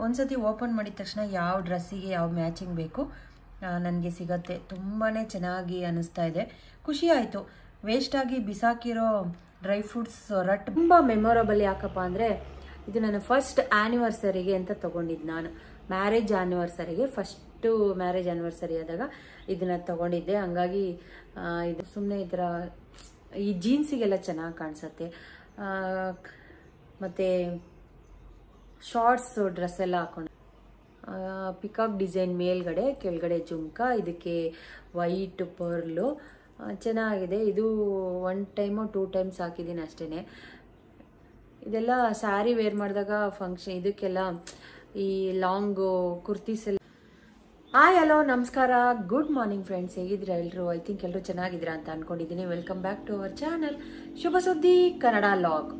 ಒಂದ್ಸತಿ ಓಪನ್ ಮಾಡಿದ ತಕ್ಷಣ ಯಾವ ಡ್ರೆಸ್ಸಿಗೆ ಯಾವ ಮ್ಯಾಚಿಂಗ್ ಬೇಕು ನನಗೆ ಸಿಗುತ್ತೆ. ತುಂಬಾ ಚೆನ್ನಾಗಿ ಅನ್ನಿಸ್ತಾ ಇದೆ, ಖುಷಿ ಆಯಿತು. ವೇಸ್ಟಾಗಿ ಬಿಸಾಕಿರೋ ಡ್ರೈ ಫ್ರೂಟ್ಸ್ ರಟ್ ತುಂಬ ಮೆಮೊರಬಲ್. ಯಾಕಪ್ಪ ಅಂದರೆ ಇದು ನನ್ನ ಫಸ್ಟ್ ಆ್ಯನಿವರ್ಸರಿಗೆ ಅಂತ ತೊಗೊಂಡಿದ್ದು. ನಾನು ಮ್ಯಾರೇಜ್ ಆ್ಯನಿವರ್ಸರಿಗೆ, ಫಸ್ಟು ಮ್ಯಾರೇಜ್ ಆ್ಯನಿವರ್ಸರಿ ಆದಾಗ ಇದನ್ನು ತೊಗೊಂಡಿದ್ದೆ. ಹಂಗಾಗಿ ಇದು ಸುಮ್ಮನೆ ಈ ಥರ ಈ ಜೀನ್ಸಿಗೆಲ್ಲ ಚೆನ್ನಾಗಿ ಕಾಣಿಸುತ್ತೆ. ಮತ್ತು ಶಾರ್ಟ್ಸ್ ಡ್ರೆಸ್ ಎಲ್ಲ ಹಾಕೊಂಡು ಪಿಕಾಕ್ ಡಿಸೈನ್ ಮೇಲ್ಗಡೆ, ಕೆಳಗಡೆ ಜುಮ್ಕ, ಇದಕ್ಕೆ ವೈಟ್ ಪರ್ಲು ಚೆನ್ನಾಗಿದೆ. ಇದು 1 ಟೈಮು 2 ಟೈಮ್ಸ್ ಹಾಕಿದ್ದೀನಿ ಅಷ್ಟೇ. ಇದೆಲ್ಲ ಸ್ಯಾರಿ ವೇರ್ ಮಾಡಿದಾಗ ಫಂಕ್ಷನ್ ಇದಕ್ಕೆಲ್ಲ ಈ ಲಾಂಗು ಕುರ್ತೀಸ್ ಎಲ್ಲ. ಹಾಯ್ ಹಲೋ ನಮಸ್ಕಾರ, ಗುಡ್ ಮಾರ್ನಿಂಗ್ ಫ್ರೆಂಡ್ಸ್, ಹೇಗಿದ್ದೀರಾ ಎಲ್ಲರೂ? ಐ ಥಿಂಕ್ ಎಲ್ಲರೂ ಚೆನ್ನಾಗಿದ್ದೀರಾ ಅಂತ ಅಂದ್ಕೊಂಡಿದ್ದೀನಿ. Welcome back to our channel Shubha Suddi Kannada log.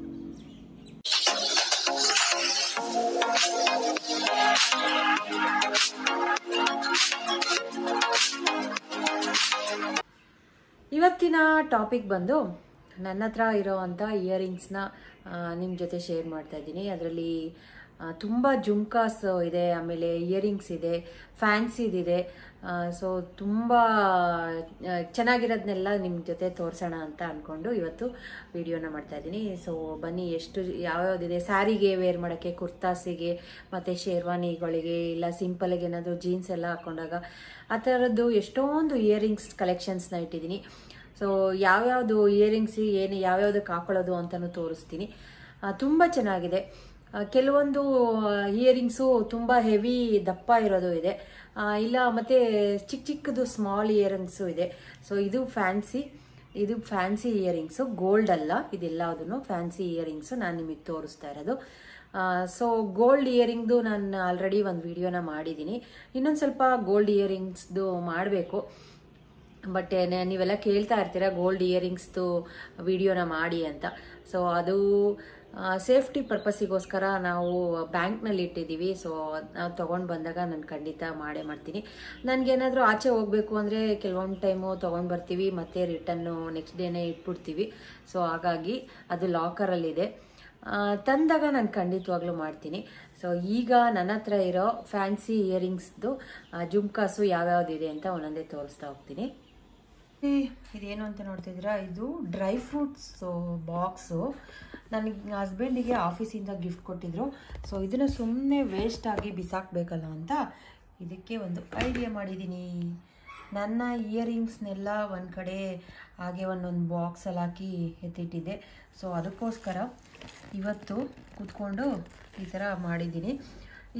ಇವತ್ತಿನ ಟಾಪಿಕ್ ಬಂದು ನನ್ನ ಹತ್ರ ಇರೋವಂಥ ಇಯರಿಂಗ್ಸ್ನ ನಿಮ್ಮ ಜೊತೆ ಶೇರ್ ಮಾಡ್ತಾ ಇದ್ದೀನಿ. ಅದರಲ್ಲಿ ತುಂಬ ಜುಮ್ಕಾಸ್ ಇದೆ, ಆಮೇಲೆ ಇಯರಿಂಗ್ಸ್ ಇದೆ, ಫ್ಯಾನ್ಸಿದಿದೆ. ಸೊ ತುಂಬ ಚೆನ್ನಾಗಿರೋದನ್ನೆಲ್ಲ ನಿಮ್ಮ ಜೊತೆ ತೋರಿಸೋಣ ಅಂತ ಅಂದ್ಕೊಂಡು ಇವತ್ತು ವಿಡಿಯೋನ ಮಾಡ್ತಾ ಇದ್ದೀನಿ. ಸೊ ಬನ್ನಿ, ಎಷ್ಟು ಯಾವ್ಯಾವುದಿದೆ ಸ್ಯಾರಿಗೆ ವೇರ್ ಮಾಡೋಕ್ಕೆ, ಕುರ್ತಾಸಿಗೆ, ಮತ್ತು ಶೇರ್ವಾನಿಗಳಿಗೆ, ಇಲ್ಲ ಸಿಂಪಲ್ಗೆ ಏನಾದರೂ ಜೀನ್ಸ್ ಎಲ್ಲ ಹಾಕ್ಕೊಂಡಾಗ ಆ ಥರದ್ದು ಎಷ್ಟೊಂದು ಇಯರಿಂಗ್ಸ್ ಕಲೆಕ್ಷನ್ಸ್ನ ಇಟ್ಟಿದ್ದೀನಿ. ಸೊ ಯಾವ್ಯಾವುದು ಇಯರಿಂಗ್ಸ್ ಏನು ಯಾವ್ಯಾವುದಕ್ಕೆ ಹಾಕೊಳ್ಳೋದು ಅಂತಲೂ ತೋರಿಸ್ತೀನಿ. ತುಂಬ ಚೆನ್ನಾಗಿದೆ. ಕೆಲವೊಂದು ಇಯರಿಂಗ್ಸು ತುಂಬ ಹೆವಿ ದಪ್ಪ ಇರೋದು ಇದೆ, ಇಲ್ಲ ಮತ್ತು ಚಿಕ್ಕ ಚಿಕ್ಕದು ಸ್ಮಾಲ್ ಇಯರಿಂಗ್ಸು ಇದೆ. ಸೊ ಇದು ಫ್ಯಾನ್ಸಿ ಇಯರಿಂಗ್ಸು, ಗೋಲ್ಡ್ ಅಲ್ಲ, ಇದೆಲ್ಲದನ್ನು ಫ್ಯಾನ್ಸಿ ಇಯರಿಂಗ್ಸು ನಾನು ನಿಮಗೆ ತೋರಿಸ್ತಾ ಇರೋದು. ಸೊ ಗೋಲ್ಡ್ ಇಯರಿಂಗ್ದು ನಾನು ಆಲ್ರೆಡಿ ಒಂದು ವಿಡಿಯೋನ ಮಾಡಿದ್ದೀನಿ. ಇನ್ನೊಂದು ಸ್ವಲ್ಪ ಗೋಲ್ಡ್ ಇಯರಿಂಗ್ಸ್ದು ಮಾಡಬೇಕು. ಬಟ್ ನೀವೆಲ್ಲ ಕೇಳ್ತಾ ಇರ್ತೀರ ಗೋಲ್ಡ್ ಇಯರಿಂಗ್ಸ್ದು ವಿಡಿಯೋನ ಮಾಡಿ ಅಂತ. ಸೊ ಅದು ಸೇಫ್ಟಿ ಪರ್ಪಸ್ಸಿಗೋಸ್ಕರ ನಾವು ಬ್ಯಾಂಕ್ನಲ್ಲಿ ಇಟ್ಟಿದ್ದೀವಿ. ಸೊ ನಾವು ತೊಗೊಂಡು ಬಂದಾಗ ನಾನು ಖಂಡಿತ ಮಾಡೇ ಮಾಡ್ತೀನಿ. ನನಗೇನಾದರೂ ಆಚೆ ಹೋಗಬೇಕು ಅಂದರೆ ಕೆಲವೊಂದು ಟೈಮು ತೊಗೊಂಡು ಬರ್ತೀವಿ, ಮತ್ತು ರಿಟರ್ನು ನೆಕ್ಸ್ಟ್ ಡೇನೇ ಇಟ್ಬಿಡ್ತೀವಿ. ಸೊ ಹಾಗಾಗಿ ಅದು ಲಾಕರಲ್ಲಿದೆ. ತಂದಾಗ ನಾನು ಖಂಡಿತವಾಗ್ಲೂ ಮಾಡ್ತೀನಿ. ಸೊ ಈಗ ನನ್ನ ಹತ್ರ ಇರೋ ಫ್ಯಾನ್ಸಿ ಇಯರಿಂಗ್ಸ್ದು ಜುಮ್ಕಾಸು ಯಾವ್ಯಾವುದಿದೆ ಅಂತ ಒಂದೊಂದೇ ತೋರಿಸ್ತಾ ಹೋಗ್ತೀನಿ. ಇದೇನು ಅಂತ ನೋಡ್ತಿದ್ದೀರಾ, ಇದು ಡ್ರೈ ಫ್ರೂಟ್ಸ್ ಬಾಕ್ಸು. ನನಗೆ ಹಸ್ಬೆಂಡಿಗೆ ಆಫೀಸಿಂದ ಗಿಫ್ಟ್ ಕೊಟ್ಟಿದ್ರು. ಸೊ ಇದನ್ನು ಸುಮ್ಮನೆ ವೇಸ್ಟಾಗಿ ಬಿಸಾಕಬೇಕಲ್ಲ ಅಂತ ಇದಕ್ಕೆ ಒಂದು ಐಡಿಯಾ ಮಾಡಿದ್ದೀನಿ. ನನ್ನ ಇಯರಿಂಗ್ಸ್ನೆಲ್ಲ ಒಂದು ಕಡೆ ಹಾಗೆ ಒಂದೊಂದು ಬಾಕ್ಸಲ್ಲಿ ಹಾಕಿ ಎತ್ತಿಟ್ಟಿದ್ದೆ. ಸೊ ಅದಕ್ಕೋಸ್ಕರ ಇವತ್ತು ಕೂತ್ಕೊಂಡು ಈ ಥರ ಮಾಡಿದ್ದೀನಿ.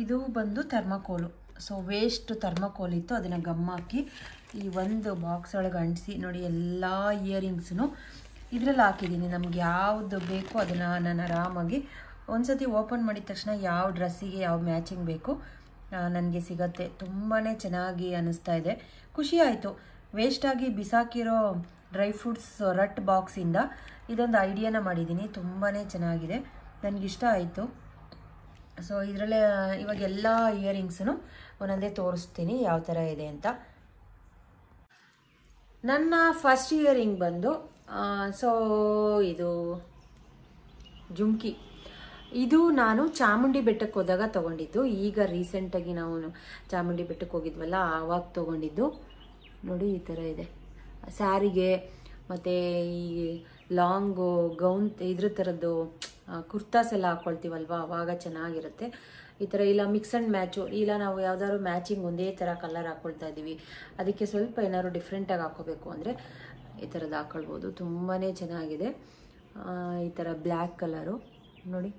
ಇದು ಬಂದು ಥರ್ಮಕೋಲು. ಸೊ ವೇಸ್ಟ್ ಥರ್ಮಕೋಲ್ ಇತ್ತು, ಅದನ್ನು ಗಮ್ ಹಾಕಿ ಈ ಒಂದು ಬಾಕ್ಸ್ ಒಳಗೆ ಅಂಟಿಸಿ ನೋಡಿ, ಎಲ್ಲ ಇಯರಿಂಗ್ಸನ್ನು ಇದರಲ್ಲಿ ಹಾಕಿದ್ದೀನಿ. ನಮ್ಗೆ ಯಾವುದು ಬೇಕೋ ಅದನ್ನು ನಾನು ಆರಾಮಾಗಿ ಒಂದ್ಸತಿ ಓಪನ್ ಮಾಡಿದ ತಕ್ಷಣ ಯಾವ ಡ್ರೆಸ್ಸಿಗೆ ಯಾವ ಮ್ಯಾಚಿಂಗ್ ಬೇಕು ನನಗೆ ಸಿಗುತ್ತೆ. ತುಂಬಾ ಚೆನ್ನಾಗಿ ಅನ್ನಿಸ್ತಾ ಇದೆ, ಖುಷಿ ಆಯಿತು. ವೇಸ್ಟಾಗಿ ಬಿಸಾಕಿರೋ ಡ್ರೈ ಫ್ರೂಟ್ಸ್ ರಟ್ ಬಾಕ್ಸಿಂದ ಇದೊಂದು ಐಡಿಯಾನ ಮಾಡಿದ್ದೀನಿ. ತುಂಬಾ ಚೆನ್ನಾಗಿದೆ, ನನಗಿಷ್ಟ ಆಯಿತು. ಸೊ ಇದರಲ್ಲೇ ಇವಾಗ ಎಲ್ಲ ಇಯರಿಂಗ್ಸನ್ನು ಒಂದೊಂದೇ ತೋರಿಸ್ತೀನಿ ಯಾವ ಥರ ಇದೆ ಅಂತ. ನನ್ನ ಫಸ್ಟ್ ಇಯರಿಂಗ್ ಬಂದು ಸೊ ಇದು ಜುಮ್ಕಿ. ಇದು ನಾನು ಚಾಮುಂಡಿ ಬೆಟ್ಟಕ್ಕೆ ಹೋದಾಗ ತೊಗೊಂಡಿದ್ದು. ಈಗ ರೀಸೆಂಟಾಗಿ ನಾವು ಚಾಮುಂಡಿ ಬೆಟ್ಟಕ್ಕೆ ಹೋಗಿದ್ವಲ್ಲ ಆವಾಗ ತೊಗೊಂಡಿದ್ದು. ನೋಡಿ ಈ ಥರ ಇದೆ. ಸ್ಯಾರಿಗೆ ಮತ್ತು ಈ ಲಾಂಗು ಗೌನ್ ಇದ್ರ ಥರದ್ದು ಕುರ್ತಾಸ್ ಎಲ್ಲ ಹಾಕ್ಕೊಳ್ತೀವಲ್ವ, ಆವಾಗ ಚೆನ್ನಾಗಿರುತ್ತೆ ಈ ಥರ. ಇಲ್ಲ ಮಿಕ್ಸ್ ಆ್ಯಂಡ್ ಮ್ಯಾಚು, ಇಲ್ಲ ನಾವು ಯಾವ್ದಾದ್ರು ಮ್ಯಾಚಿಂಗ್ ಒಂದೇ ಥರ ಕಲರ್ ಹಾಕ್ಕೊಳ್ತಾ ಇದ್ದೀವಿ, ಅದಕ್ಕೆ ಸ್ವಲ್ಪ ಏನಾದ್ರು ಡಿಫ್ರೆಂಟಾಗಿ ಹಾಕ್ಕೋಬೇಕು ಅಂದರೆ ಈ ಥರದ್ದು ಹಾಕ್ಕೊಳ್ಬೋದು. ತುಂಬಾ ಚೆನ್ನಾಗಿದೆ. ಈ ಥರ ಬ್ಲ್ಯಾಕ್ ಕಲರು ನೋಡಿ,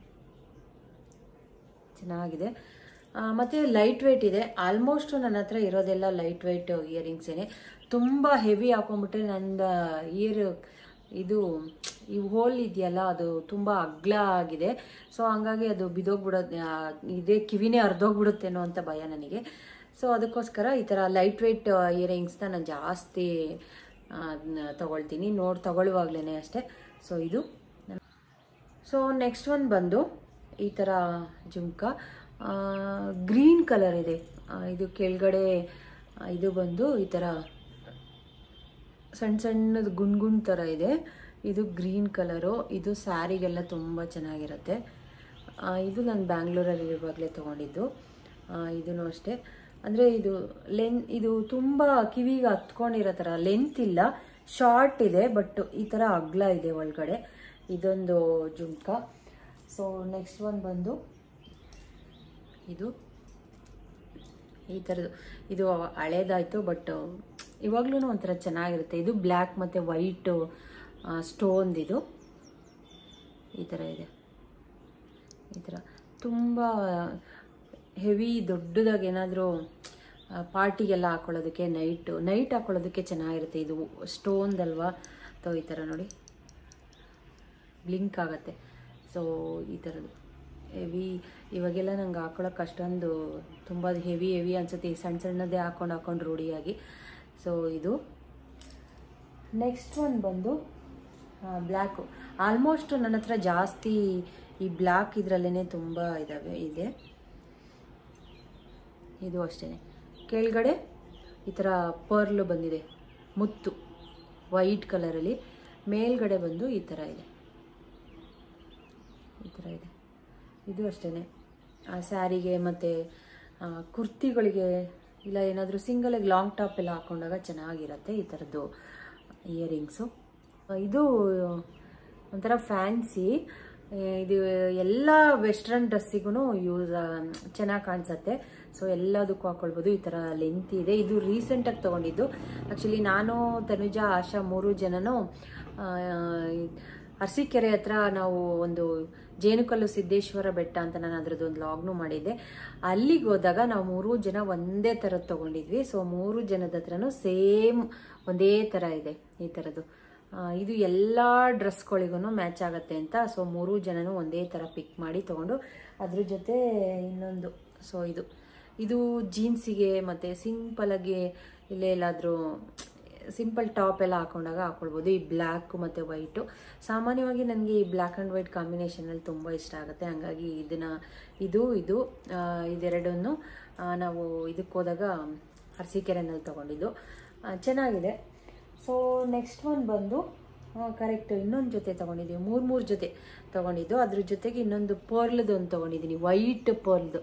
ಚೆನ್ನಾಗಿದೆ. ಮತ್ತು ಲೈಟ್ ವೆಯ್ಟ್ ಇದೆ. ಆಲ್ಮೋಸ್ಟು ನನ್ನ ಹತ್ರ ಇರೋದೆಲ್ಲ ಲೈಟ್ ವೆಯ್ಟ್ ಇಯರಿಂಗ್ಸೇನೆ. ತುಂಬ ಹೆವಿ ಹಾಕೊಂಡ್ಬಿಟ್ರೆ ನಂದು ಇದು ಈ ಹೋಲ್ ಇದೆಯಲ್ಲ ಅದು ತುಂಬ ಅಗ್ಲ ಆಗಿದೆ. ಸೊ ಹಂಗಾಗಿ ಅದು ಬಿದೋಗ್ಬಿಡೋದು, ಇದೇ ಕಿವಿನೇ ಅರ್ಧೋಗ್ಬಿಡುತ್ತೇನೋ ಅಂತ ಭಯ ನನಗೆ. ಸೊ ಅದಕ್ಕೋಸ್ಕರ ಈ ಥರ ಲೈಟ್ ವೆಯ್ಟ್ ಇಯರಿಂಗ್ಸ್ನ ನಾನು ಜಾಸ್ತಿ ತೊಗೊಳ್ತೀನಿ, ತೊಗೊಳ್ಳುವಾಗಲೇ ಅಷ್ಟೇ. ಸೊ ಇದು. ಸೊ ನೆಕ್ಸ್ಟ್ ಒನ್ ಬಂದು ಈ ಥರ ಜುಮ್ಕ, ಗ್ರೀನ್ ಕಲರ್ ಇದೆ. ಇದು ಕೆಳಗಡೆ ಇದು ಬಂದು ಈ ಥರ ಸಣ್ಣ ಸಣ್ಣದು ಗುಂಡು ಥರ ಇದೆ. ಇದು ಗ್ರೀನ್ ಕಲರು. ಇದು ಸ್ಯಾರಿಗೆಲ್ಲ ತುಂಬ ಚೆನ್ನಾಗಿರುತ್ತೆ. ಇದು ನಾನು ಬ್ಯಾಂಗ್ಳೂರಲ್ಲಿ ಇರುವಾಗಲೇ ತೊಗೊಂಡಿದ್ದು. ಇದೂ ಅಷ್ಟೇ. ಅಂದರೆ ಇದು ತುಂಬ ಕಿವಿಗೆ ಹತ್ಕೊಂಡಿರೋ ಥರ ಲೆಂತ್ ಇಲ್ಲ, ಶಾರ್ಟ್ ಇದೆ, ಬಟ್ ಈ ಥರ ಅಗ್ಲ ಇದೆ ಒಳಗಡೆ. ಇದೊಂದು ಜುಮ್ಕ. ಸೊ ನೆಕ್ಸ್ಟ್ ಒನ್ ಬಂದು ಈ ಥರದ್ದು. ಇದು ಹಳೇದಾಯಿತು, ಬಟ್ ಇವಾಗ್ಲೂ ಒಂಥರ ಚೆನ್ನಾಗಿರುತ್ತೆ. ಇದು ಬ್ಲ್ಯಾಕ್ ಮತ್ತು ವೈಟು ಸ್ಟೋನ್ದಿದು ಈ ಥರ ಇದೆ. ಈ ಥರ ತುಂಬ ಹೆವಿ ದೊಡ್ಡದಾಗಿ ಏನಾದರೂ ಪಾರ್ಟಿಗೆಲ್ಲ ಹಾಕೊಳ್ಳೋದಕ್ಕೆ, ನೈಟ್ ಹಾಕೊಳ್ಳೋದಕ್ಕೆ ಚೆನ್ನಾಗಿರುತ್ತೆ. ಇದು ಸ್ಟೋನ್ದಲ್ವಾ, ಅಥವಾ ಈ ಥರ ನೋಡಿ ಬ್ಲಿಂಕ್ ಆಗುತ್ತೆ. ಸೊ ಈ ಥರದ್ದು ಹೆವಿ. ಇವಾಗೆಲ್ಲ ನಂಗೆ ಹಾಕೊಳ್ಳೋಕೆ ಅಷ್ಟೊಂದು ತುಂಬ ಹೆವಿ ಅನಿಸುತ್ತೆ. ಈ ಸಣ್ಣದೇ ಹಾಕೊಂಡು ರೂಢಿಯಾಗಿ. ಸೊ ಇದು ನೆಕ್ಸ್ಟ್ ಒನ್ ಬಂದು ಬ್ಲ್ಯಾಕು. ಆಲ್ಮೋಸ್ಟ್ ನನ್ನ ಹತ್ರ ಜಾಸ್ತಿ ಈ ಬ್ಲ್ಯಾಕ್ ಇದರಲ್ಲೇ ತುಂಬ ಇದೆ. ಇದು ಅಷ್ಟೇ. ಕೆಳಗಡೆ ಈ ಥರ ಪರ್ಲು ಬಂದಿದೆ, ಮುತ್ತು ವೈಟ್ ಕಲರಲ್ಲಿ. ಮೇಲ್ಗಡೆ ಬಂದು ಈ ಥರ ಇದೆ. ಇದು ಅಷ್ಟೇ. ಸ್ಯಾರಿಗೆ ಮತ್ತು ಕುರ್ತಿಗಳಿಗೆ, ಇಲ್ಲ ಏನಾದರೂ ಸಿಂಗಲಾಗಿ ಲಾಂಗ್ ಟಾಪ್ ಎಲ್ಲ ಹಾಕೊಂಡಾಗ ಚೆನ್ನಾಗಿರುತ್ತೆ ಈ ಥರದ್ದು ಇಯರಿಂಗ್ಸು. ಇದು ಒಂಥರ ಫ್ಯಾನ್ಸಿ. ಇದು ಎಲ್ಲ ವೆಸ್ಟ್ರನ್ ಡ್ರೆಸ್ಸಿಗೂ ಚೆನ್ನಾಗಿ ಕಾಣಿಸುತ್ತೆ. ಸೊ ಎಲ್ಲದಕ್ಕೂ ಹಾಕೊಳ್ಬೋದು. ಈ ಥರ ಲೆಂತ್ ಇದೆ. ಇದು ರೀಸೆಂಟಾಗಿ ತೊಗೊಂಡಿದ್ದು. ಆ್ಯಕ್ಚುಲಿ ನಾನು, ತನುಜಾ, ಆಶಾ 3 ಜನನೂ ಅರಸೀಕೆರೆ ಹತ್ರ ನಾವು ಒಂದು ಜೇನುಕಲ್ಲು ಸಿದ್ದೇಶ್ವರ ಬೆಟ್ಟ ಅಂತ ನಾನು ಅದರದ್ದು ಒಂದು ಲಾಗ್ನು ಮಾಡಿದ್ದೆ. ಅಲ್ಲಿಗೆ ಹೋದಾಗ ನಾವು 3 ಜನ ಒಂದೇ ಥರದ್ದು ತೊಗೊಂಡಿದ್ವಿ. ಸೊ 3 ಜನದ ಹತ್ರನೂ ಸೇಮ್ ಒಂದೇ ಥರ ಇದೆ ಈ ಥರದ್ದು. ಇದು ಎಲ್ಲ ಡ್ರೆಸ್ಗಳಿಗೂ ಮ್ಯಾಚ್ ಆಗುತ್ತೆ ಅಂತ. ಸೊ 3 ಜನನೂ ಒಂದೇ ಥರ ಪಿಕ್ ಮಾಡಿ ತೊಗೊಂಡು, ಅದ್ರ ಜೊತೆ ಇನ್ನೊಂದು. ಸೊ ಇದು ಜೀನ್ಸಿಗೆ ಮತ್ತು ಸಿಂಪಲಾಗಿ ಇಲ್ಲೇ ಎಲ್ಲಾದರೂ ಸಿಂಪಲ್ ಟಾಪ್ ಎಲ್ಲ ಹಾಕೊಂಡಾಗ ಹಾಕೊಳ್ಬೋದು. ಈ ಬ್ಲ್ಯಾಕು ಮತ್ತು ವೈಟು. ಸಾಮಾನ್ಯವಾಗಿ ನನಗೆ ಈ ಬ್ಲ್ಯಾಕ್ ಆ್ಯಂಡ್ ವೈಟ್ ಕಾಂಬಿನೇಷನಲ್ಲಿ ತುಂಬ ಇಷ್ಟ ಆಗುತ್ತೆ. ಹಾಗಾಗಿ ಇದೆರಡನ್ನು ನಾವು ಇದಕ್ಕೆ ಹೋದಾಗ ಅರಸೀಕೆರೆನಲ್ಲಿ ತೊಗೊಂಡಿದ್ದು. ಚೆನ್ನಾಗಿದೆ. ಸೊ ನೆಕ್ಸ್ಟ್ ಒನ್ ಬಂದು ಕರೆಕ್ಟ್ ಇನ್ನೊಂದು ಜೊತೆ ತೊಗೊಂಡಿದ್ದೀವಿ. 3 ಜೊತೆ ತೊಗೊಂಡಿದ್ದು. ಅದ್ರ ಜೊತೆಗೆ ಇನ್ನೊಂದು ಪರ್ಲ್ದು ಒಂದು ತೊಗೊಂಡಿದ್ದೀನಿ, ವೈಟ್ ಪರ್ಲ್ದು.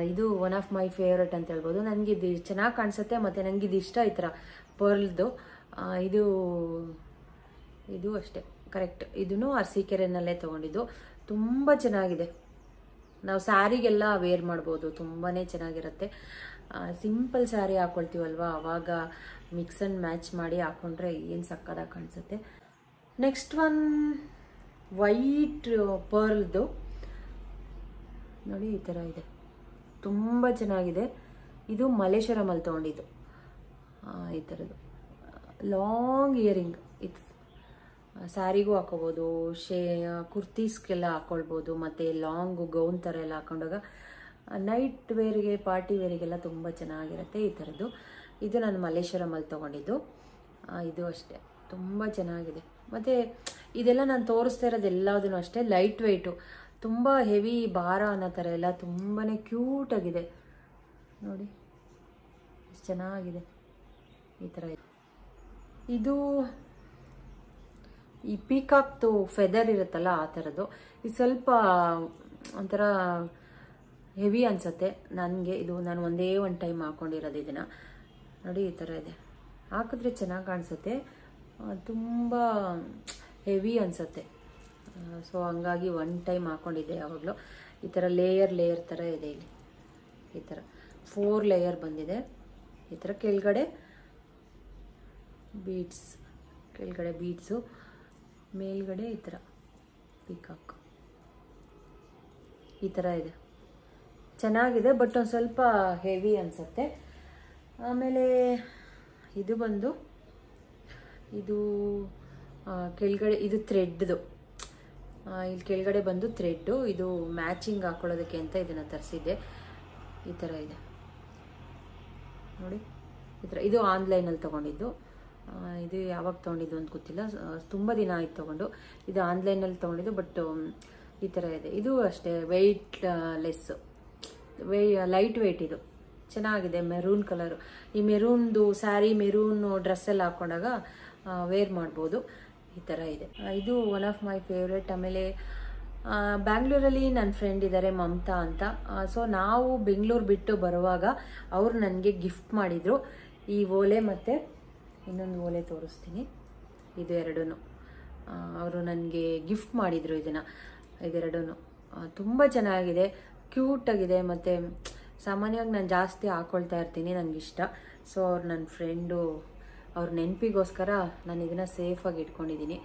ಇದು ಒನ್ ಆಫ್ ಮೈ ಫೇವ್ರೆಟ್ ಅಂತ ಹೇಳ್ಬೋದು. ನನಗೆ ಇದು ಚೆನ್ನಾಗಿ ಕಾಣಿಸುತ್ತೆ, ಮತ್ತು ನನಗಿದು ಇಷ್ಟ ಈ ಥರ ಪರ್ಲ್ದು. ಇದು ಅಷ್ಟೇ ಕರೆಕ್ಟ್. ಇದೂ ಅರಸೀಕೆರೆನಲ್ಲೇ ತೊಗೊಂಡಿದ್ದು. ತುಂಬ ಚೆನ್ನಾಗಿದೆ. ನಾವು ಸ್ಯಾರಿಗೆಲ್ಲ ವೇರ್ ಮಾಡ್ಬೋದು, ತುಂಬಾ ಚೆನ್ನಾಗಿರುತ್ತೆ. ಸಿಂಪಲ್ ಸ್ಯಾರಿ ಹಾಕ್ಕೊಳ್ತೀವಲ್ವ, ಆವಾಗ ಮಿಕ್ಸ್ ಆ್ಯಂಡ್ ಮ್ಯಾಚ್ ಮಾಡಿ ಹಾಕ್ಕೊಂಡ್ರೆ ಏನು ಸಕ್ಕದಾಗಿ ಕಾಣಿಸುತ್ತೆ. ನೆಕ್ಸ್ಟ್ ಒನ್ ವೈಟ್ ಪರ್ಲ್ದು ನೋಡಿ, ಈ ಥರ ಇದೆ. ತುಂಬ ಚೆನ್ನಾಗಿದೆ. ಇದು ಮಲ್ಲೇಶ್ವರಮಲ್ಲಿ ತೊಗೊಂಡಿದ್ದು. ಈ ಥರದ್ದು ಲಾಂಗ್ ಇಯರಿಂಗ್. ಇದು ಸ್ಯಾರಿಗೂ ಹಾಕೋಬೋದು, ಕುರ್ತೀಸ್ಗೆಲ್ಲ ಹಾಕ್ಕೊಳ್ಬೋದು, ಮತ್ತು ಲಾಂಗು ಗೌನ್ ಥರ ಎಲ್ಲ ಹಾಕೊಂಡಾಗ ನೈಟ್ ವೇರಿಗೆ, ಪಾರ್ಟಿ ವೇರಿಗೆಲ್ಲ ತುಂಬ ಚೆನ್ನಾಗಿರುತ್ತೆ ಈ ಥರದ್ದು. ಇದು ನಾನು ಮಲ್ಲೇಶ್ವರಮಲ್ಲಿ ತೊಗೊಂಡಿದ್ದು. ಇದು ಅಷ್ಟೇ ತುಂಬ ಚೆನ್ನಾಗಿದೆ. ಮತ್ತು ಇದೆಲ್ಲ ನಾನು ತೋರಿಸ್ತಾ ಇರೋದು ಎಲ್ಲದೂ ಅಷ್ಟೇ ಲೈಟ್ ವೆಯ್ಟು, ತುಂಬ ಹೆವಿ ಭಾರ ಅನ್ನೋ ಥರ ಎಲ್ಲ ತುಂಬಾ ಕ್ಯೂಟಾಗಿದೆ ನೋಡಿ, ಎಷ್ಟು ಚೆನ್ನಾಗಿದೆ ಈ ಥರ. ಇದು ಈ ಪೀಕಾಕ್ದು ಫೆದರ್ ಇರುತ್ತಲ್ಲ ಆ ಥರದ್ದು. ಇದು ಸ್ವಲ್ಪ ಒಂಥರ ಹೆವಿ ಅನಿಸುತ್ತೆ ನನಗೆ. ನಾನು ಒಂದೇ ಒಂದು ಟೈಮ್ ಹಾಕ್ಕೊಂಡಿರೋದು ಇದನ್ನು ನೋಡಿ, ಈ ಥರ ಇದೆ. ಹಾಕಿದ್ರೆ ಚೆನ್ನಾಗಿ ಕಾಣಿಸುತ್ತೆ, ತುಂಬ ಹೆವಿ ಅನಿಸುತ್ತೆ. ಸೊ ಹಂಗಾಗಿ ಒನ್ ಟೈಮ್ ಹಾಕ್ಕೊಂಡಿದ್ದೆ ಯಾವಾಗಲೂ. ಈ ಥರ ಲೇಯರ್ ಥರ ಇದೆ. ಇಲ್ಲಿ ಈ ಥರ 4 ಲೇಯರ್ ಬಂದಿದೆ. ಈ ಥರ ಕೆಳಗಡೆ ಬೀಡ್ಸು, ಮೇಲ್ಗಡೆ ಈ ಥರ ಪಿಕಾಕ್ ಈ ಥರ ಇದೆ. ಚೆನ್ನಾಗಿದೆ, ಬಟ್ ಒಂದು ಸ್ವಲ್ಪ ಹೆವಿ ಅನಿಸುತ್ತೆ. ಆಮೇಲೆ ಇದು ಬಂದು ಕೆಳಗಡೆ ಇದು ಥ್ರೆಡ್ದು. ಇಲ್ಲಿ ಕೆಳಗಡೆ ಬಂದು ಥ್ರೆಡ್ಡು. ಇದು ಮ್ಯಾಚಿಂಗ್ ಹಾಕೊಳ್ಳೋದಕ್ಕೆ ಅಂತ ಇದನ್ನು ತರಿಸಿದ್ದೆ. ಈ ಥರ ಇದೆ ನೋಡಿ, ಈ ಥರ. ಇದು ಆನ್ಲೈನಲ್ಲಿ ತೊಗೊಂಡಿದ್ದು. ಇದು ಯಾವಾಗ ತೊಗೊಂಡಿದ್ದು ಅಂತ ಗೊತ್ತಿಲ್ಲ, ತುಂಬ ದಿನ ಆಯ್ತು ತೊಗೊಂಡು. ಇದು ಆನ್ಲೈನಲ್ಲಿ ತೊಗೊಂಡಿದ್ದು, ಬಟ್ ಈ ಥರ ಇದೆ. ಇದು ಅಷ್ಟೇ ವೆಯ್ಟ್ ಲೆಸ್ಸು, ಲೈಟ್ ವೆಯ್ಟ್. ಇದು ಚೆನ್ನಾಗಿದೆ, ಮೆರೂನ್ ಕಲರು. ಈ ಮೆರೂನ್ದು ಸ್ಯಾರಿ, ಮೆರೂನ್ ಡ್ರೆಸ್ಸೆಲ್ಲ ಹಾಕ್ಕೊಂಡಾಗ ವೇರ್ ಮಾಡ್ಬೋದು. ಈ ಥರ ಇದೆ. ಇದು ಒನ್ ಆಫ್ ಮೈ ಫೇವ್ರೆಟ್. ಆಮೇಲೆ ಬ್ಯಾಂಗ್ಳೂರಲ್ಲಿ ನನ್ನ ಫ್ರೆಂಡ್ ಇದ್ದಾರೆ ಮಮತಾ ಅಂತ. ಸೊ ನಾವು ಬೆಂಗಳೂರು ಬಿಟ್ಟು ಬರುವಾಗ ಅವರು ನನಗೆ ಗಿಫ್ಟ್ ಮಾಡಿದರು ಈ ಓಲೆ ಮತ್ತು ಇನ್ನೊಂದು ಓಲೆ ತೋರಿಸ್ತೀನಿ. ಇದು ಎರಡೂ ಅವರು ನನಗೆ ಗಿಫ್ಟ್ ಮಾಡಿದರು ಇದೆರಡೂ. ತುಂಬ ಚೆನ್ನಾಗಿದೆ, ಕ್ಯೂಟಾಗಿದೆ ಮತ್ತು ಸಾಮಾನ್ಯವಾಗಿ ನಾನು ಜಾಸ್ತಿ ಹಾಕ್ಕೊಳ್ತಾ ಇರ್ತೀನಿ, ನನಗಿಷ್ಟ. ಸೊ ಅವ್ರು ನನ್ನ ಫ್ರೆಂಡು ಅವ್ರ ನೆನಪಿಗೋಸ್ಕರ ನಾನು ಇದನ್ನು ಸೇಫಾಗಿ ಇಟ್ಕೊಂಡಿದ್ದೀನಿ.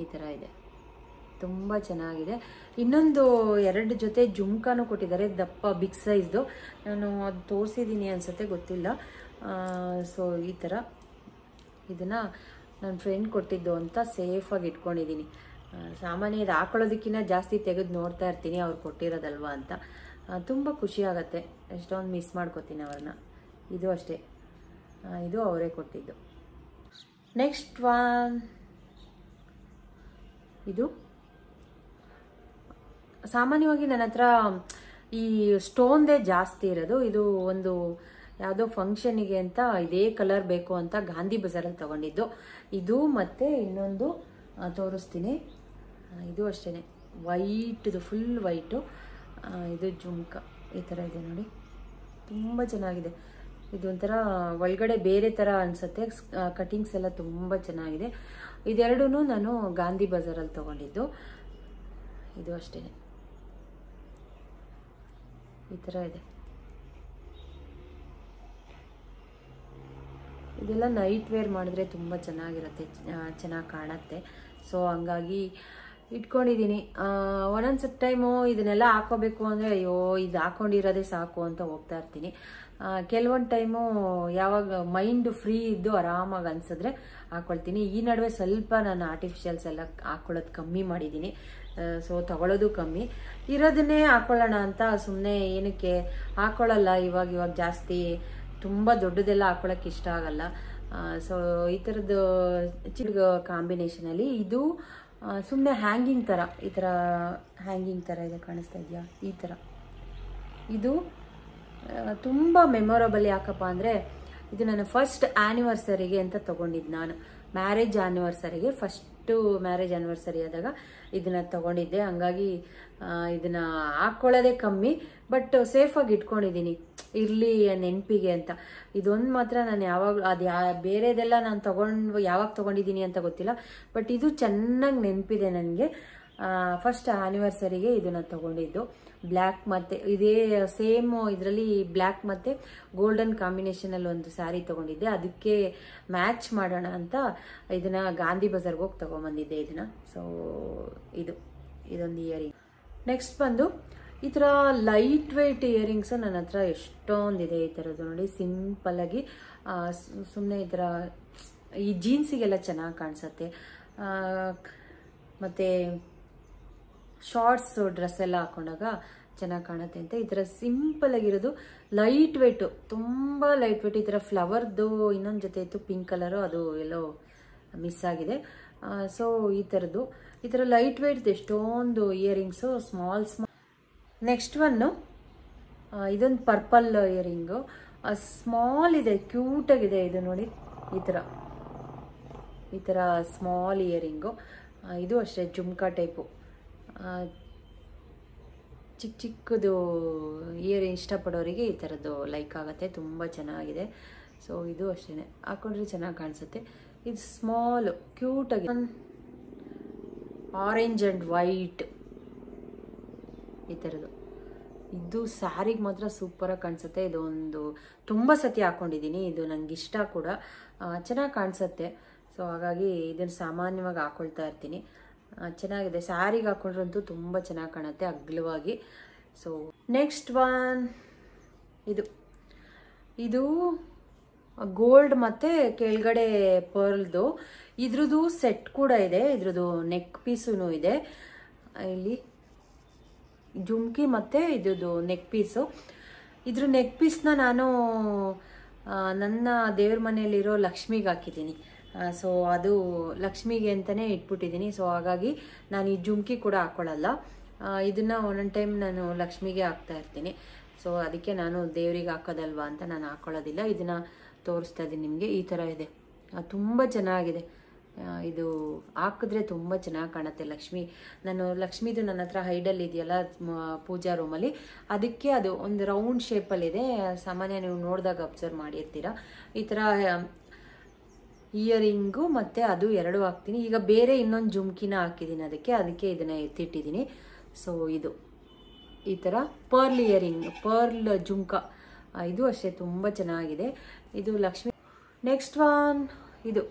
ಈ ಥರ ಇದೆ, ತುಂಬ ಚೆನ್ನಾಗಿದೆ. ಇನ್ನೊಂದು 2 ಜೊತೆ ಜುಮ್ಕಾನು ಕೊಟ್ಟಿದ್ದಾರೆ, ದಪ್ಪ ಬಿಗ್ ಸೈಜ್ದು. ನಾನು ಅದು ತೋರಿಸಿದ್ದೀನಿ ಅನಿಸುತ್ತೆ, ಗೊತ್ತಿಲ್ಲ. ಸೊ ಈ ಥರ ಇದನ್ನು ನನ್ನ ಫ್ರೆಂಡ್ ಕೊಟ್ಟಿದ್ದು ಅಂತ ಸೇಫಾಗಿ ಇಟ್ಕೊಂಡಿದ್ದೀನಿ. ಸಾಮಾನ್ಯ ಇದು ಹಾಕೊಳ್ಳೋದಕ್ಕಿಂತ ಜಾಸ್ತಿ ತೆಗೆದು ನೋಡ್ತಾ ಇರ್ತೀನಿ, ಅವ್ರು ಕೊಟ್ಟಿರೋದಲ್ವಾ ಅಂತ. ತುಂಬ ಖುಷಿ ಆಗುತ್ತೆ, ಎಷ್ಟೊಂದು ಮಿಸ್ ಮಾಡ್ಕೋತೀನಿ ಅವ್ರನ್ನ. ಇದು ಅಷ್ಟೇ, ಇದು ಅವರೇ ಕೊಟ್ಟಿದ್ದು. ನೆಕ್ಸ್ಟ್ ಒನ್ ಇದು ಸಾಮಾನ್ಯವಾಗಿ ನನ್ನ ಹತ್ರ ಈ ಸ್ಟೋನ್ದೇ ಜಾಸ್ತಿ ಇರೋದು. ಇದು ಒಂದು ಯಾವುದೋ ಫಂಕ್ಷನಿಗೆ ಅಂತ ಇದೇ ಕಲರ್ ಬೇಕು ಅಂತ ಗಾಂಧಿ ಬಜಾರಲ್ಲಿ ತೊಗೊಂಡಿದ್ದು. ಇದು ಮತ್ತು ಇನ್ನೊಂದು ತೋರಿಸ್ತೀನಿ. ಇದು ಅಷ್ಟೇ, ವೈಟ್ದು, ಫುಲ್ ವೈಟು. ಇದು ಜುಮ್ಕ ಈ ಥರ ಇದೆ ನೋಡಿ, ತುಂಬ ಚೆನ್ನಾಗಿದೆ. ಇದು ಒಂಥರ ಒಳಗಡೆ ಬೇರೆ ಥರ ಅನಿಸುತ್ತೆ, ಕಟಿಂಗ್ಸ್ ಎಲ್ಲ ತುಂಬ ಚೆನ್ನಾಗಿದೆ. ಇದೆರಡೂ ನಾನು ಗಾಂಧಿ ಬಜಾರಲ್ಲಿ ತೊಗೊಂಡಿದ್ದು. ಇದು ಅಷ್ಟೇ, ಈ ಥರ ಇದೆ. ಇದೆಲ್ಲ ನೈಟ್ ವೇರ್ ಮಾಡಿದ್ರೆ ತುಂಬ ಚೆನ್ನಾಗಿರುತ್ತೆ, ಚೆನ್ನಾಗಿ ಕಾಣುತ್ತೆ. ಸೊ ಹಂಗಾಗಿ ಇಟ್ಕೊಂಡಿದ್ದೀನಿ. ಒಂದೊಂದು ಟೈಮು ಇದನ್ನೆಲ್ಲ ಹಾಕೋಬೇಕು ಅಂದರೆ ಅಯ್ಯೋ ಇದು ಹಾಕೊಂಡಿರೋದೇ ಸಾಕು ಅಂತ ಹೋಗ್ತಾ ಇರ್ತೀನಿ. ಕೆಲವೊಂದು ಟೈಮು ಯಾವಾಗ ಮೈಂಡ್ ಫ್ರೀ ಇದ್ದು ಆರಾಮಾಗಿ ಅನಿಸಿದ್ರೆ ಹಾಕ್ಕೊಳ್ತೀನಿ. ಈ ನಡುವೆ ಸ್ವಲ್ಪ ನಾನು ಆರ್ಟಿಫಿಷಿಯಲ್ಸ್ ಎಲ್ಲ ಹಾಕ್ಕೊಳ್ಳೋದು ಕಮ್ಮಿ ಮಾಡಿದ್ದೀನಿ. ಸೊ ತಗೊಳ್ಳೋದು ಕಮ್ಮಿ, ಇರೋದನ್ನೇ ಹಾಕ್ಕೊಳ್ಳೋಣ ಅಂತ ಸುಮ್ಮನೆ ಏನಕ್ಕೆ ಹಾಕ್ಕೊಳ್ಳಲ್ಲ. ಇವಾಗ ಜಾಸ್ತಿ ತುಂಬ ದೊಡ್ಡದೆಲ್ಲ ಹಾಕ್ಕೊಳ್ಳೋಕೆ ಇಷ್ಟ ಆಗಲ್ಲ. ಸೊ ಈ ಥರದ್ದು ಚಿಕ್ಕ ಕಾಂಬಿನೇಷನಲ್ಲಿ ಇದು ಸುಮ್ಮನೆ ಹ್ಯಾಂಗಿಂಗ್ ಥರ, ಈ ಥರ ಹ್ಯಾಂಗಿಂಗ್ ಥರ ಇದೆ, ಕಾಣಿಸ್ತಾ ಇದೆಯಾ? ಈ ಥರ ಇದು ತುಂಬ ಮೆಮೊರಬಲ್. ಯಾಕಪ್ಪ ಅಂದರೆ ಇದು ನನ್ನ ಫಸ್ಟ್ ಆ್ಯನಿವರ್ಸರಿಗೆ ಅಂತ ತೊಗೊಂಡಿದ್ದು ನಾನು. ಮ್ಯಾರೇಜ್ ಆ್ಯನಿವರ್ಸರಿಗೆ, ಫಸ್ಟು ಮ್ಯಾರೇಜ್ ಆ್ಯನಿವರ್ಸರಿ ಆದಾಗ ಇದನ್ನು ತೊಗೊಂಡಿದ್ದೆ. ಹಂಗಾಗಿ ಇದನ್ನು ಹಾಕ್ಕೊಳ್ಳೋದೇ ಕಮ್ಮಿ, ಬಟ್ ಸೇಫಾಗಿ ಇಟ್ಕೊಂಡಿದ್ದೀನಿ, ಇರಲಿ ನೆನಪಿಗೆ ಅಂತ. ಇದೊಂದು ಮಾತ್ರ ನಾನು ಯಾವಾಗ ಬೇರೆದೆಲ್ಲ ನಾನು ಯಾವಾಗ ತೊಗೊಂಡಿದ್ದೀನಿ ಅಂತ ಗೊತ್ತಿಲ್ಲ, ಬಟ್ ಇದು ಚೆನ್ನಾಗಿ ನೆನಪಿದೆ ನನಗೆ. ಫಸ್ಟ್ ಆ್ಯನಿವರ್ಸರಿಗೆ ಇದನ್ನು ತೊಗೊಂಡಿದ್ದು. ಬ್ಲ್ಯಾಕ್ ಮತ್ತು ಇದೇ ಸೇಮ್ ಇದರಲ್ಲಿ ಬ್ಲ್ಯಾಕ್ ಮತ್ತು ಗೋಲ್ಡನ್ ಕಾಂಬಿನೇಷನಲ್ಲಿ ಒಂದು ಸ್ಯಾರಿ ತೊಗೊಂಡಿದ್ದೆ. ಅದಕ್ಕೆ ಮ್ಯಾಚ್ ಮಾಡೋಣ ಅಂತ ಇದನ್ನು ಗಾಂಧಿ ಬಜಾರ್ಗೆ ಹೋಗಿ ತೊಗೊಂಬಂದಿದ್ದೆ ಇದನ್ನು. ಸೊ ಇದೊಂದು ಇಯರಿಂಗ್. ನೆಕ್ಸ್ಟ್ ಬಂದು ಈ ಥರ ಲೈಟ್ ವೆಯ್ಟ್ ಇಯರಿಂಗ್ಸು ನನ್ನ ಹತ್ರ ಎಷ್ಟೊಂದಿದೆ. ಈ ಥರದ್ದು ನೋಡಿ, ಸಿಂಪಲ್ಲಾಗಿ ಸುಮ್ಮನೆ ಈ ಥರ ಈ ಜೀನ್ಸಿಗೆಲ್ಲ ಚೆನ್ನಾಗಿ ಕಾಣಿಸುತ್ತೆ. ಮತ್ತು ಶಾರ್ಟ್ಸ್ ಡ್ರೆಸ್ ಎಲ್ಲ ಹಾಕೊಂಡಾಗ ಚೆನ್ನಾಗಿ ಕಾಣುತ್ತೆ ಅಂತ ಈ ಥರ ಸಿಂಪಲ್ಲಾಗಿರೋದು, ಲೈಟ್ ವೆಯ್ಟು, ತುಂಬ ಲೈಟ್ ವೆಯ್ಟ್. ಈ ಥರ ಫ್ಲವರ್ದು ಇನ್ನೊಂದು ಜೊತೆ ಇತ್ತು, ಪಿಂಕ್ ಕಲರು, ಅದು ಎಲ್ಲೋ ಮಿಸ್ ಆಗಿದೆ. ಸೊ ಈ ಥರ ಲೈಟ್ ವೆಯ್ಟ್ ಎಷ್ಟೊಂದು ಇಯರಿಂಗ್ಸು, ಸ್ಮಾಲ್. ನೆಕ್ಸ್ಟ್ ಒನ್ನು ಇದೊಂದು ಪರ್ಪಲ್ ಇಯರಿಂಗು, ಸ್ಮಾಲ್ ಇದೆ, ಕ್ಯೂಟಾಗಿದೆ. ಇದು ನೋಡಿ, ಈ ಥರ ಸ್ಮಾಲ್ ಇಯರಿಂಗು. ಇದು ಅಷ್ಟೇ ಜುಮ್ಕಾ ಟೈಪು, ಚಿಕ್ಕದು ಇಯರಿಂಗ್ ಇಷ್ಟಪಡೋರಿಗೆ ಈ ಥರದ್ದು ಲೈಕ್ ಆಗುತ್ತೆ, ತುಂಬ ಚೆನ್ನಾಗಿದೆ. ಸೊ ಇದು ಅಷ್ಟೇ, ಹಾಕೊಂಡ್ರೆ ಚೆನ್ನಾಗಿ ಕಾಣಿಸುತ್ತೆ. ಇದು ಸ್ಮಾಲು, ಕ್ಯೂಟಾಗಿ ಆರೆಂಜ್ ಆ್ಯಂಡ್ ವೈಟ್ ಈ ಥರದ್ದು. ಇದು ಸ್ಯಾರಿಗೆ ಮಾತ್ರ ಸೂಪರಾಗಿ ಕಾಣಿಸುತ್ತೆ. ಇದೊಂದು ತುಂಬ ಸತಿ ಹಾಕ್ಕೊಂಡಿದ್ದೀನಿ, ಇದು ನನಗೆ ಇಷ್ಟ ಕೂಡ, ಚೆನ್ನಾಗಿ ಕಾಣಿಸುತ್ತೆ. ಸೊ ಹಾಗಾಗಿ ಇದನ್ನು ಸಾಮಾನ್ಯವಾಗಿ ಹಾಕ್ಕೊಳ್ತಾ ಇರ್ತೀನಿ. ಚೆನ್ನಾಗಿದೆ, ಸ್ಯಾರಿಗೆ ಹಾಕೊಂಡ್ರಂತೂ ತುಂಬ ಚೆನ್ನಾಗಿ ಕಾಣುತ್ತೆ ಅಗ್ಲವಾಗಿ. ಸೊ ನೆಕ್ಸ್ಟ್ ಒನ್ ಇದು ಗೋಲ್ಡ್ ಮತ್ತು ಕೆಳಗಡೆ ಪರ್ಲ್ದು. ಇದ್ರದ್ದು ಸೆಟ್ ಕೂಡ ಇದೆ, ಇದ್ರದ್ದು ನೆಕ್ ಪೀಸೂ ಇದೆ. ಇಲ್ಲಿ ಜುಮ್ಕಿ ಮತ್ತು ಇದ್ರದ್ದು ನೆಕ್ ಪೀಸು. ಇದ್ರ ನೆಕ್ ಪೀಸ್ನ ನಾನು ನನ್ನ ದೇವ್ರ ಮನೆಯಲ್ಲಿರೋ ಲಕ್ಷ್ಮಿಗೆ ಹಾಕಿದ್ದೀನಿ. ಸೊ ಅದು ಲಕ್ಷ್ಮಿಗೆ ಅಂತಲೇ ಇಟ್ಬಿಟ್ಟಿದ್ದೀನಿ. ಸೊ ಹಾಗಾಗಿ ನಾನು ಈ ಜುಮ್ಕಿ ಕೂಡ ಹಾಕ್ಕೊಳ್ಳಲ್ಲ. ಇದನ್ನು ಒಂದೊಂದು ಟೈಮ್ ನಾನು ಲಕ್ಷ್ಮಿಗೆ ಹಾಕ್ತಾ ಇರ್ತೀನಿ. ಸೊ ಅದಕ್ಕೆ ನಾನು ದೇವರಿಗೆ ಹಾಕೋದಲ್ವಾ ಅಂತ ನಾನು ಹಾಕ್ಕೊಳ್ಳೋದಿಲ್ಲ. ಇದನ್ನು ತೋರಿಸ್ತಾ ಇದ್ದೀನಿ ನಿಮಗೆ. ಈ ಥರ ಇದೆ, ತುಂಬ ಚೆನ್ನಾಗಿದೆ. ಇದು ಹಾಕಿದ್ರೆ ತುಂಬ ಚೆನ್ನಾಗಿ ಕಾಣುತ್ತೆ. ಲಕ್ಷ್ಮಿದು ನನ್ನ ಹತ್ರ ಹೈಡಲ್ಲಿ ಇದೆಯಲ್ಲ ಪೂಜಾ ರೂಮಲ್ಲಿ, ಅದಕ್ಕೆ ಅದು ಒಂದು ರೌಂಡ್ ಶೇಪಲ್ಲಿದೆ. ಸಾಮಾನ್ಯ ನೀವು ನೋಡಿದಾಗ ಅಬ್ಸರ್ವ್ ಮಾಡಿರ್ತೀರ. ಈ ಥರ ಇಯರಿಂಗು ಮತ್ತು ಅದು 2 ಹಾಕ್ತೀನಿ. ಈಗ ಬೇರೆ ಇನ್ನೊಂದು ಜುಮ್ಕಿನ ಹಾಕಿದ್ದೀನಿ, ಅದಕ್ಕೆ ಇದನ್ನು ಎತ್ತಿಟ್ಟಿದ್ದೀನಿ. ಸೊ ಇದು ಈ ಥರ ಪರ್ಲ್ ಇಯರಿಂಗ್, ಪರ್ಲ್ ಜುಮ್ಕ, ಇದು ಅಷ್ಟೇ ತುಂಬ ಚೆನ್ನಾಗಿದೆ. ಇದು ಲಕ್ಷ್ಮಿ. ನೆಕ್ಸ್ಟ್ ಒನ್ ಇದು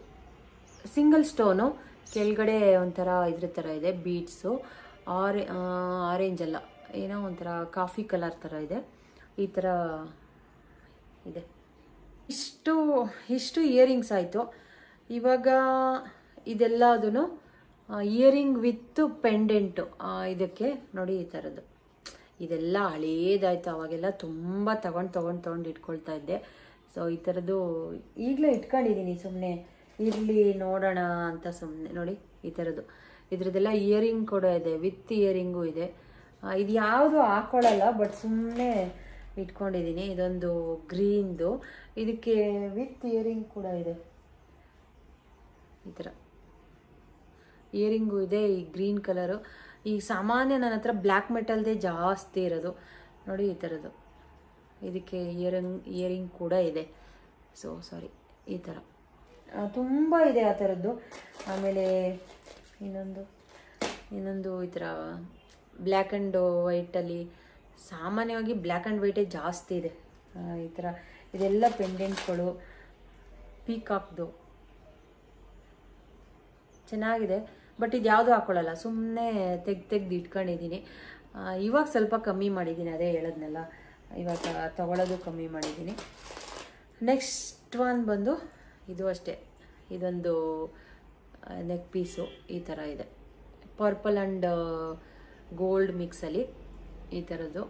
ಸಿಂಗಲ್ ಸ್ಟೋನು, ಕೆಳಗಡೆ ಒಂಥರ ಇದ್ರ ಥರ ಇದೆ ಬೀಡ್ಸು, ಆರೆಂಜ್ ಅಲ್ಲ, ಏನೋ ಒಂಥರ ಕಾಫಿ ಕಲರ್ ಥರ ಇದೆ. ಈ ಥರ ಇದೆ. ಇಷ್ಟು ಇಯರಿಂಗ್ಸ್ ಆಯಿತು. ಇವಾಗ ಇದೆಲ್ಲದೂ ಇಯರಿಂಗ್ ವಿತ್ ಪೆಂಡೆಂಟು. ಇದಕ್ಕೆ ನೋಡಿ ಈ ಥರದ್ದು. ಇದೆಲ್ಲ ಹಳೇದಾಯಿತು, ಅವಾಗೆಲ್ಲ ತುಂಬ ತೊಗೊಂಡು ಇಟ್ಕೊಳ್ತಾ ಇದ್ದೆ. ಸೊ ಈ ಥರದ್ದು ಈಗಲೇ ಇಟ್ಕೊಂಡಿದ್ದೀನಿ, ಸುಮ್ಮನೆ ಇರಲಿ ನೋಡೋಣ ಅಂತ ಸುಮ್ಮನೆ. ನೋಡಿ ಈ ಥರದ್ದು, ಇದ್ರದ್ದೆಲ್ಲ ಇಯರಿಂಗ್ ಕೂಡ ಇದೆ, ವಿತ್ ಇಯರಿಂಗು ಇದೆ. ಇದು ಯಾವುದು ಹಾಕೊಳ್ಳಲ್ಲ, ಬಟ್ ಸುಮ್ಮನೆ ಇಟ್ಕೊಂಡಿದ್ದೀನಿ. ಇದೊಂದು ಗ್ರೀನ್ದು, ಇದಕ್ಕೆ ವಿತ್ ಇಯರಿಂಗ್ ಕೂಡ ಇದೆ. ಈ ಥರ ಇಯರಿಂಗು ಇದೆ, ಈ ಗ್ರೀನ್ ಕಲರು. ಈ ಸಾಮಾನ್ಯ ನನ್ನ ಹತ್ರ ಬ್ಲ್ಯಾಕ್ ಮೆಟಲ್ದೇ ಜಾಸ್ತಿ ಇರೋದು. ನೋಡಿ ಈ ಥರದ್ದು, ಇದಕ್ಕೆ ಇಯರಿಂಗ್ ಕೂಡ ಇದೆ. ಸೊ ಸಾರಿ, ಈ ಥರ ತುಂಬ ಇದೆ ಆ ಥರದ್ದು. ಆಮೇಲೆ ಇನ್ನೊಂದು ಈ ಥರ ಬ್ಲ್ಯಾಕ್ ಆ್ಯಂಡ್ ವೈಟಲ್ಲಿ, ಸಾಮಾನ್ಯವಾಗಿ ಬ್ಲ್ಯಾಕ್ ಆ್ಯಂಡ್ ವೈಟೇ ಜಾಸ್ತಿ ಇದೆ. ಈ ಥರ ಇದೆಲ್ಲ ಪೆಂಡೆಂಟ್ಗಳು, ಪೀಕಾಕ್ದು ಚೆನ್ನಾಗಿದೆ. ಬಟ್ ಇದು ಯಾವುದು ಹಾಕೊಳ್ಳಲ್ಲ, ಸುಮ್ಮನೆ ತೆಗ್ದು ಇಟ್ಕೊಂಡಿದ್ದೀನಿ. ಇವಾಗ ಸ್ವಲ್ಪ ಕಮ್ಮಿ ಮಾಡಿದ್ದೀನಿ, ಅದೇ ಹೇಳೋದ್ನೆಲ್ಲ, ಇವಾಗ ತಗೊಳ್ಳೋದು ಕಮ್ಮಿ ಮಾಡಿದ್ದೀನಿ. ನೆಕ್ಸ್ಟ್ ಒನ್ ಬಂದು ಇದು ಅಷ್ಟೇ, ಇದೊಂದು ನೆಕ್ ಪೀಸು ಈ ಥರ ಇದೆ, ಪರ್ಪಲ್ ಆ್ಯಂಡ್ ಗೋಲ್ಡ್ ಮಿಕ್ಸಲ್ಲಿ ಈ ಥರದ್ದು.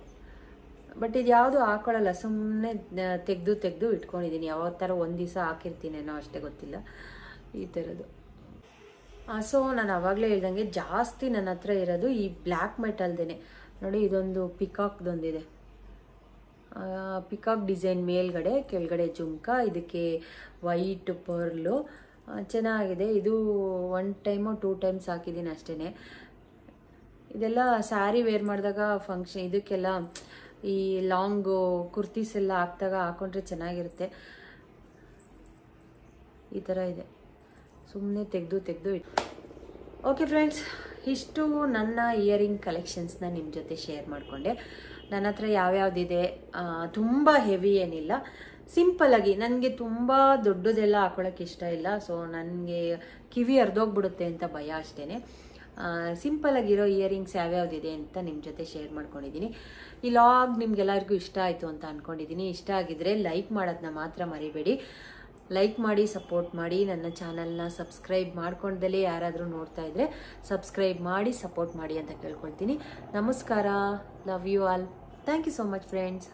ಬಟ್ ಇದು ಯಾವುದು ಹಾಕೊಳ್ಳಲ್ಲ, ಸುಮ್ಮನೆ ತೆಗೆದು ಇಟ್ಕೊಂಡಿದ್ದೀನಿ. ಯಾವ ಥರ ಒಂದು ದಿವಸ ಹಾಕಿರ್ತೀನೇನೋ ಅಷ್ಟೇ, ಗೊತ್ತಿಲ್ಲ. ಈ ಥರದ್ದು. ಸೊ ನಾನು ಆವಾಗಲೇ ಹೇಳ್ದಂಗೆ ಜಾಸ್ತಿ ನನ್ನ ಹತ್ರ ಇರೋದು ಈ ಬ್ಲ್ಯಾಕ್ ಮೆಟಲ್ದೇನೆ. ನೋಡಿ ಇದೊಂದು ಪಿಕಾಕ್ದೊಂದಿದೆ, ಪಿಕಾಕ್ ಡಿಸೈನ್ ಮೇಲ್ಗಡೆ, ಕೆಳಗಡೆ ಜುಮ್ಕ, ಇದಕ್ಕೆ ವೈಟ್ ಪರ್ಲು ಚೆನ್ನಾಗಿದೆ. ಇದು 1 ಟೈಮು 2 ಟೈಮ್ಸ್ ಹಾಕಿದ್ದೀನಿ ಅಷ್ಟೇ. ಇದೆಲ್ಲ ಸ್ಯಾರಿ ವೇರ್ ಮಾಡಿದಾಗ ಫಂಕ್ಷನ್, ಇದಕ್ಕೆಲ್ಲ ಈ ಲಾಂಗು ಕುರ್ತೀಸ್ ಎಲ್ಲ ಹಾಕೊಂಡ್ರೆ ಚೆನ್ನಾಗಿರುತ್ತೆ. ಈ ಥರ ಇದೆ, ಸುಮ್ಮನೆ ತೆಗೆದು. ಓಕೆ ಫ್ರೆಂಡ್ಸ್, ಇಷ್ಟು ನನ್ನ ಇಯರಿಂಗ್ ಕಲೆಕ್ಷನ್ಸ್ನ ನಿಮ್ಮ ಜೊತೆ ಶೇರ್ ಮಾಡಿಕೊಂಡೆ. ನನ್ನ ಹತ್ರ ಯಾವ್ಯಾವುದಿದೆ, ತುಂಬ ಹೆವಿ ಏನಿಲ್ಲ, ಸಿಂಪಲ್ಲಾಗಿ. ನನಗೆ ತುಂಬ ದೊಡ್ಡದೆಲ್ಲ ಹಾಕೊಳ್ಳೋಕೆ ಇಷ್ಟ ಇಲ್ಲ. ಸೊ ನನಗೆ ಕಿವಿ ಅರ್ಧೋಗ್ಬಿಡುತ್ತೆ ಅಂತ ಭಯ ಅಷ್ಟೇ. ಸಿಂಪಲ್ಲಾಗಿರೋ ಇಯರಿಂಗ್ಸ್ ಯಾವ್ಯಾವುದಿದೆ ಅಂತ ನಿಮ್ಮ ಜೊತೆ ಶೇರ್ ಮಾಡ್ಕೊಂಡಿದ್ದೀನಿ. ಈ ಲಾಗ್ ನಿಮ್ಗೆಲ್ಲರಿಗೂ ಇಷ್ಟ ಆಯಿತು ಅಂತ ಅಂದ್ಕೊಂಡಿದ್ದೀನಿ. ಇಷ್ಟ ಆಗಿದ್ರೆ ಲೈಕ್ ಮಾಡೋದನ್ನ ಮಾತ್ರ ಮರಿಬೇಡಿ. ಲೈಕ್ ಮಾಡಿ, ಸಪೋರ್ಟ್ ಮಾಡಿ. ನನ್ನ ಚಾನಲ್ನ ಸಬ್ಸ್ಕ್ರೈಬ್ ಮಾಡ್ಕೊಂಡಲೇ ಯಾರಾದರೂ ನೋಡ್ತಾ ಇದ್ದರೆ ಸಬ್ಸ್ಕ್ರೈಬ್ ಮಾಡಿ, ಸಪೋರ್ಟ್ ಮಾಡಿ ಅಂತ ಕೇಳ್ಕೊಳ್ತೀನಿ. ನಮಸ್ಕಾರ. Love you all. Thank you so much friends.